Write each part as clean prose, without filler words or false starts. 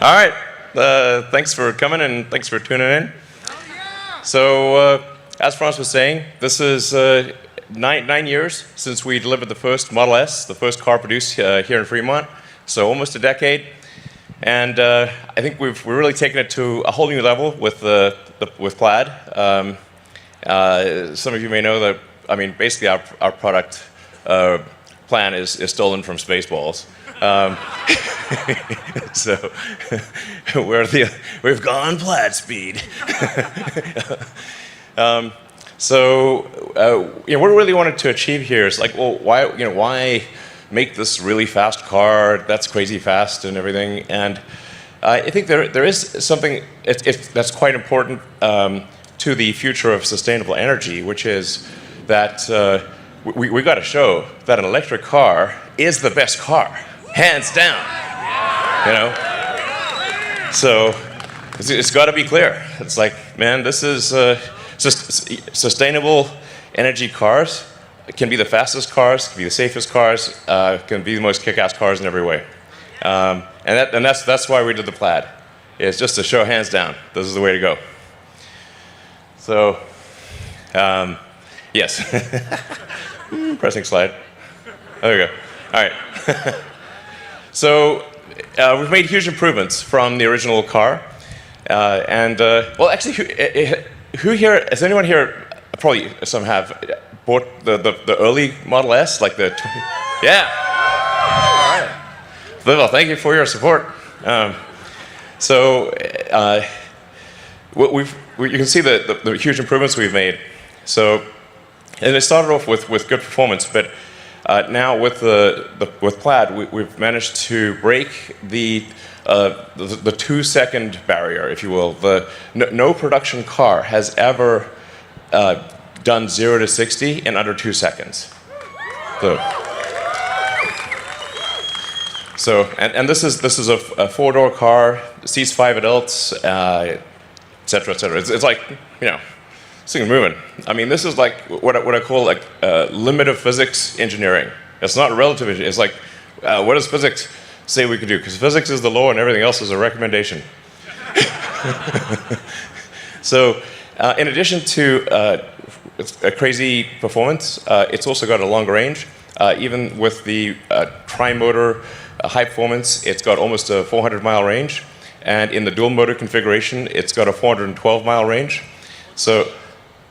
All right. Thanks for coming and thanks for tuning in. So, as Franz was saying, this is 9 years since we delivered the first Model S, the first car produced here in Fremont. So almost a decade. And I think we're really taken it to a whole new level with Plaid. Some of you may know that, I mean, basically our product plan is stolen from Spaceballs. So we've gone Plaid speed. What we really wanted to achieve here is like, well, why make this really fast car that's crazy fast and everything? And I think there is something that's quite important to the future of sustainable energy, which is that we got to show that an electric car is the best car, hands down. You know, so it's got to be clear. It's like, man, this is sustainable energy cars. It can be the fastest cars, can be the safest cars, can be the most kick-ass cars in every way. And that's why we did the Plaid. It's just to show hands down, this is the way to go. So, yes. Pressing slide. There we go. All right. So, we've made huge improvements from the original car. Well, actually, who here, has anyone here, probably some have, bought the early Model S, like the, yeah. All right. Well, thank you for your support. You can see the huge improvements we've made. So, and it started off with good performance, but now with Plaid, we've managed to break the 2-second barrier, if you will. No production car has ever done 0 to 60 in under 2 seconds. And this is a 4-door car, seats 5 adults, et cetera, et cetera. It's like, you know, this thing's moving. I mean, this is like what I call like limit of physics engineering. It's not relative engineering. It's like, what does physics say we can do? Because physics is the law and everything else is a recommendation. So, in addition to a crazy performance, it's also got a longer range. Even with the tri-motor high performance, it's got almost a 400-mile range. And in the dual motor configuration, it's got a 412-mile range. So,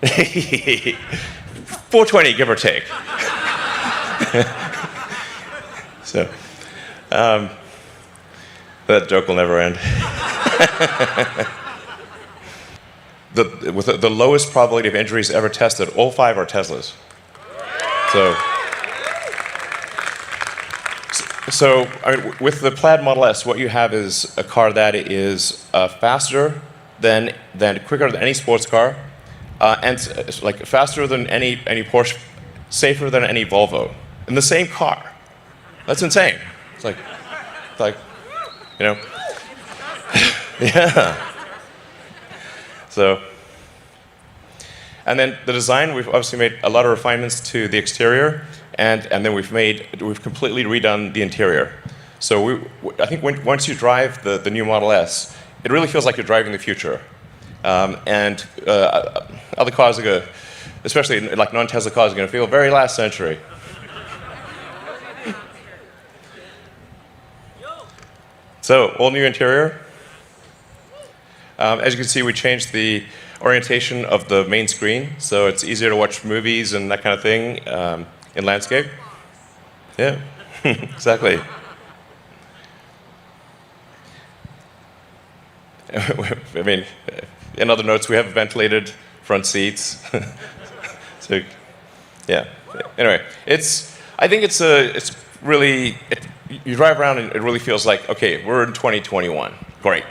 420, give or take. So, that joke will never end. With the lowest probability of injuries ever tested, all 5 are Teslas. So I mean, with the Plaid Model S, what you have is a car that is faster quicker than any sports car, and like faster than any Porsche, safer than any Volvo, in the same car. That's insane. It's like, you know, yeah. So, and then the design, we've obviously made a lot of refinements to the exterior, and then we've completely redone the interior. So I think once you drive the new Model S, it really feels like you're driving the future. Other cars are going to, especially like non-Tesla cars, are going to feel very last century. So, all new interior. As you can see, we changed the orientation of the main screen, so it's easier to watch movies and that kind of thing in landscape. Yeah, exactly. I mean, in other notes, we have ventilated front seats. So, yeah. Anyway, I think it's really, you drive around and it really feels like, okay, we're in 2021. Great.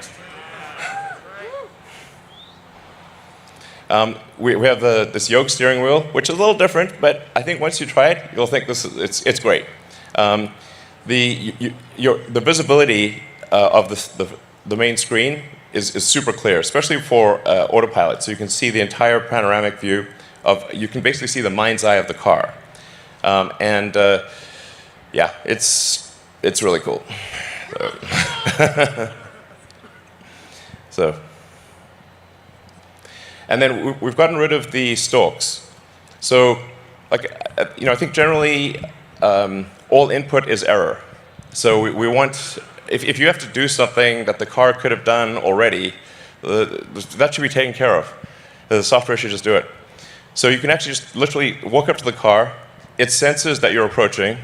We have this yoke steering wheel, which is a little different, but I think once you try it, you'll think it's great. The visibility of the main screen is super clear, especially for autopilot. So you can see the entire panoramic view you can basically see the mind's eye of the car. And yeah, it's really cool. So, and then we've gotten rid of the stalks. So, like, I think generally all input is error. So we want, if you have to do something that the car could have done already, that should be taken care of. The software should just do it. So you can actually just literally walk up to the car, it senses that you're approaching,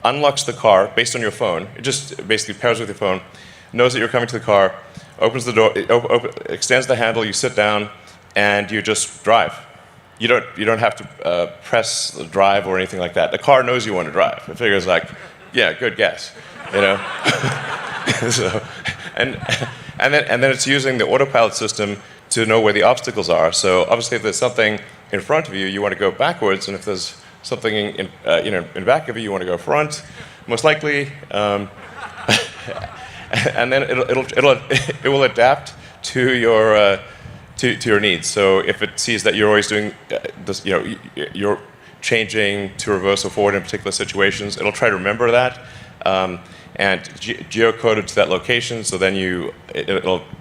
unlocks the car based on your phone. It just basically pairs with your phone, knows that you're coming to the car, opens the door, extends the handle, you sit down, and you just drive. You don't have to press the drive or anything like that. The car knows you want to drive. It figures like, yeah, good guess, So, and then it's using the autopilot system to know where the obstacles are. So obviously, if there's something in front of you, you want to go backwards, and if there's something in back of you, you want to go front, most likely. And then it will adapt to your to your needs. So if it sees that you're always doing this, you're changing to reverse or forward in particular situations, it'll try to remember that and geocode it to that location. So then you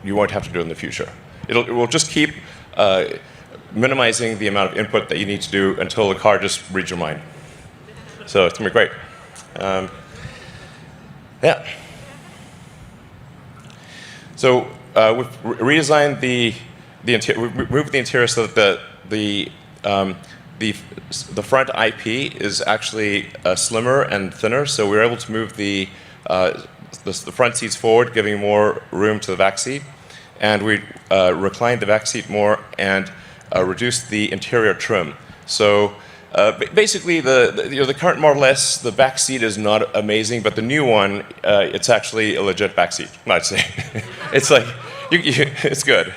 won't have to do it in the future. It will just keep minimizing the amount of input that you need to do until the car just reads your mind. So it's gonna be great. Yeah. So we've redesigned the interior. We moved the interior so that the front IP is actually slimmer and thinner. So we were able to move the front seats forward, giving more room to the back seat, and we reclined the back seat more and reduced the interior trim. So basically, the current Model S, the back seat is not amazing, but the new one, it's actually a legit back seat. Not saying it's like it's good.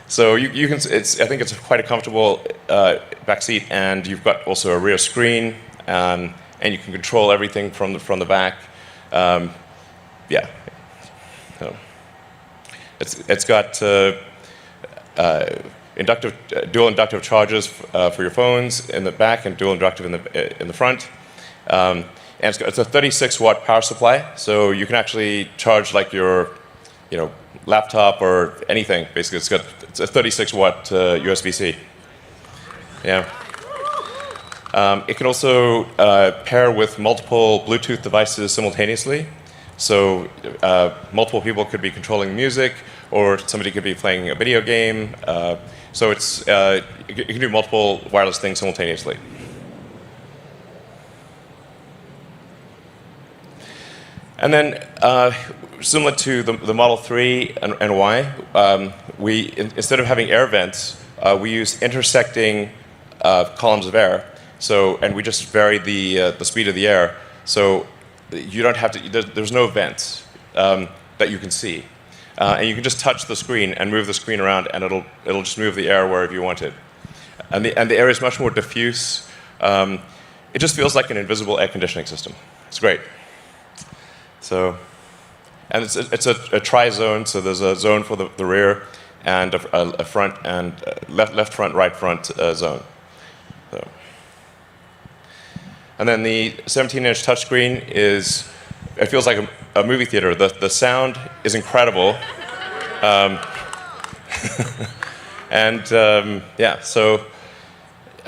So you can. I think it's quite a comfortable back seat, and you've got also a rear screen, and you can control everything from the back. Yeah. So it's got dual inductive chargers for your phones in the back and dual inductive in the front. And it's a 36-watt power supply, so you can actually charge like your laptop or anything. Basically, it's a 36-watt USB-C. Yeah. It can also pair with multiple Bluetooth devices simultaneously. So multiple people could be controlling music, or somebody could be playing a video game. So you can do multiple wireless things simultaneously. And then, similar to the Model 3 and Y, instead of having air vents, we use intersecting columns of air. And we just vary the speed of the air. So you don't have to. There's no vents that you can see, and you can just touch the screen and move the screen around, and it'll just move the air wherever you want it. And the air is much more diffuse. It just feels like an invisible air conditioning system. It's great. So, and it's a tri-zone. So there's a zone for the rear, and a front and left front, right front zone. So. And then the 17-inch touchscreen it feels like a movie theater. The sound is incredible. Yeah, so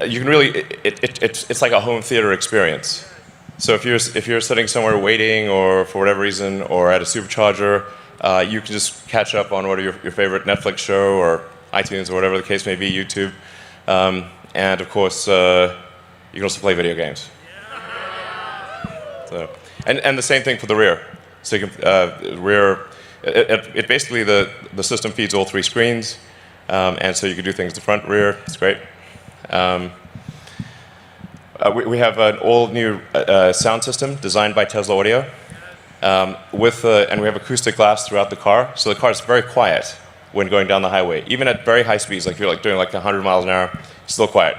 you can really, it's like a home theater experience. So if you're sitting somewhere waiting, or for whatever reason, or at a supercharger, you can just catch up on your favorite Netflix show, or iTunes, or whatever the case may be, YouTube. And of course, you can also play video games. So, and the same thing for the rear. So you can rear. It basically the system feeds all three screens, and so you can do things the front, rear. It's great. We have an all-new sound system designed by Tesla Audio, and we have acoustic glass throughout the car, so the car is very quiet when going down the highway, even at very high speeds. Like if you're doing 100 miles an hour, it's still quiet.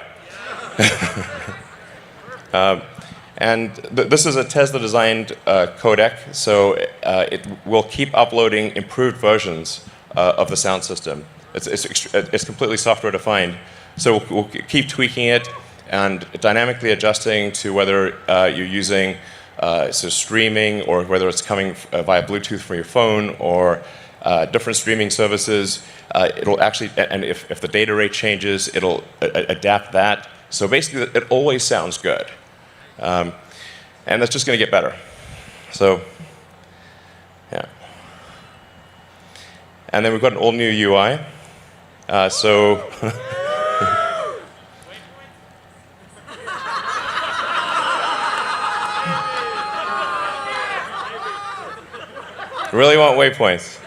And this is a Tesla-designed codec, so it will keep uploading improved versions of the sound system. It's completely software defined. So we'll keep tweaking it and dynamically adjusting to whether you're using streaming or whether it's coming via Bluetooth from your phone or different streaming services. It'll actually, and if the data rate changes, it'll adapt that. So basically, it always sounds good. And that's just going to get better. So, yeah. And then we've got an all-new UI. Really want waypoints.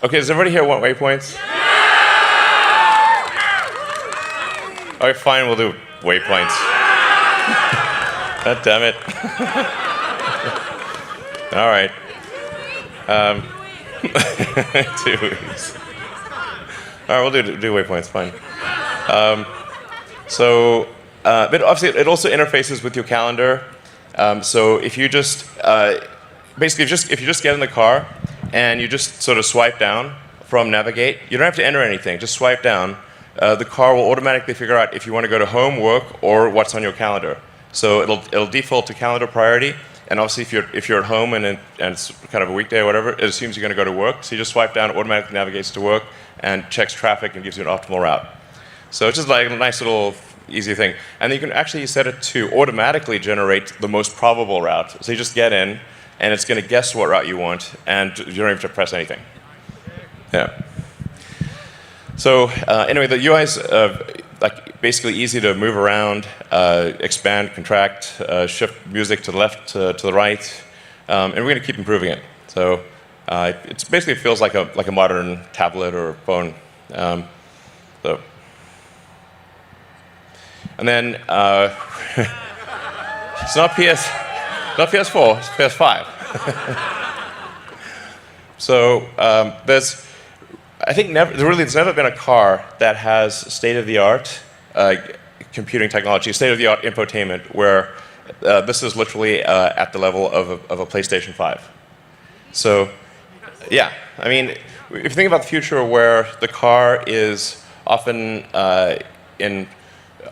Okay, does everybody here want waypoints? Okay, fine, we'll do waypoints. God damn it. All right. 2 weeks. All right, we'll do waypoints, fine. But obviously, it also interfaces with your calendar. So if you just, basically, if you just get in the car and you just sort of swipe down from Navigate, you don't have to enter anything, just swipe down. The car will automatically figure out if you want to go to home, work, or what's on your calendar. So it'll default to calendar priority. And obviously, if you're at home and it's kind of a weekday or whatever, it assumes you're going to go to work. So you just swipe down, it automatically navigates to work, and checks traffic and gives you an optimal route. So it's just like a nice little easy thing. And you can actually set it to automatically generate the most probable route. So you just get in, and it's going to guess what route you want, and you don't have to press anything. Yeah. So anyway, the UI is basically easy to move around, expand, contract, shift music to the left, to the right, and we're going to keep improving it. So it basically feels like a modern tablet or phone. And then it's not PS4, it's PS5. So there's never been a car that has state-of-the-art computing technology, state-of-the-art infotainment, where this is literally at the level of a PlayStation 5. So, yeah, I mean, if you think about the future where the car is often in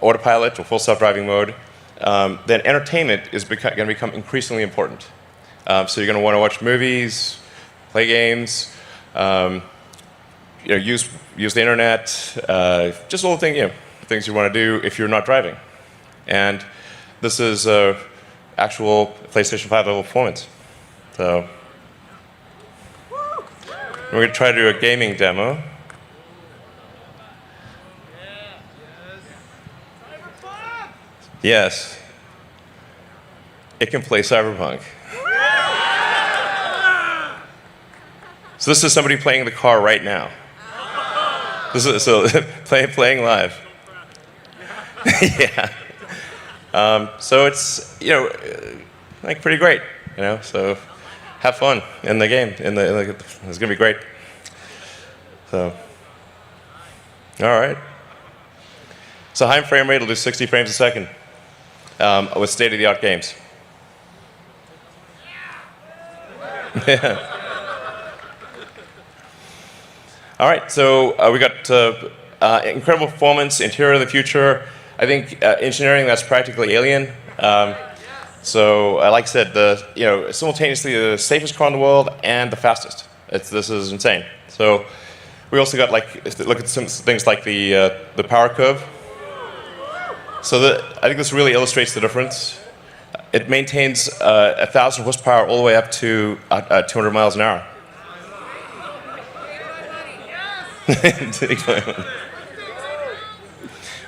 autopilot or full self-driving mode, then entertainment is going to become increasingly important. So you're going to want to watch movies, play games, use the internet, just all the things you want to do if you're not driving. And this is actual PlayStation 5 level performance. So we're going to try to do a gaming demo. Yes. It can play Cyberpunk. So this is somebody playing the car right now. This is playing live. Yeah. So it's pretty great. So have fun in the game. It's gonna be great. So all right. So high frame rate will do 60 frames a second with state-of-the-art games. Yeah. All right, so we got incredible performance, interior of the future. I think engineering that's practically alien. So, like I said, simultaneously the safest car in the world and the fastest. This is insane. So, we also got look at some things like the power curve. So, I think this really illustrates the difference. It maintains 1,000 horsepower all the way up to 200 miles an hour.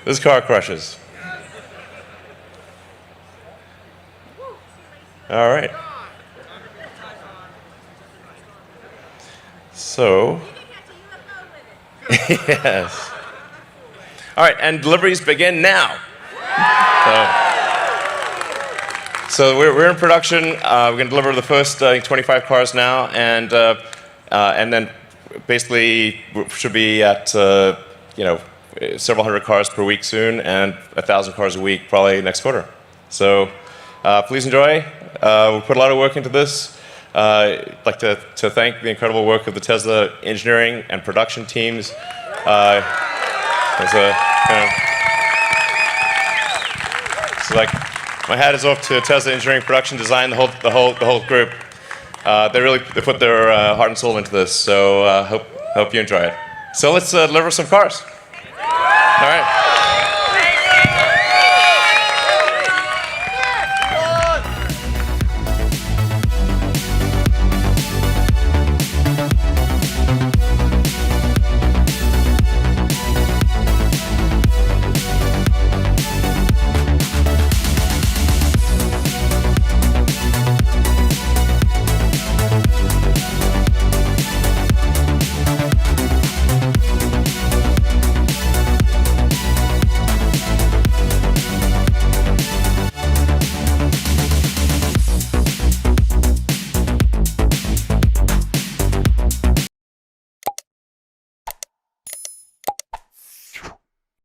This car crushes. All right. So, yes. All right, and deliveries begin now. So we're in production. We're going to deliver the first 25 cars now, and then basically should be at several hundred cars per week soon, and 1,000 cars a week probably next quarter. So please enjoy. We put a lot of work into this. I'd like to thank the incredible work of the Tesla engineering and production teams. So like, my hat is off to Tesla engineering, production, design, the whole group. They put their heart and soul into this. So hope you enjoy it. So let's deliver some cars. All right.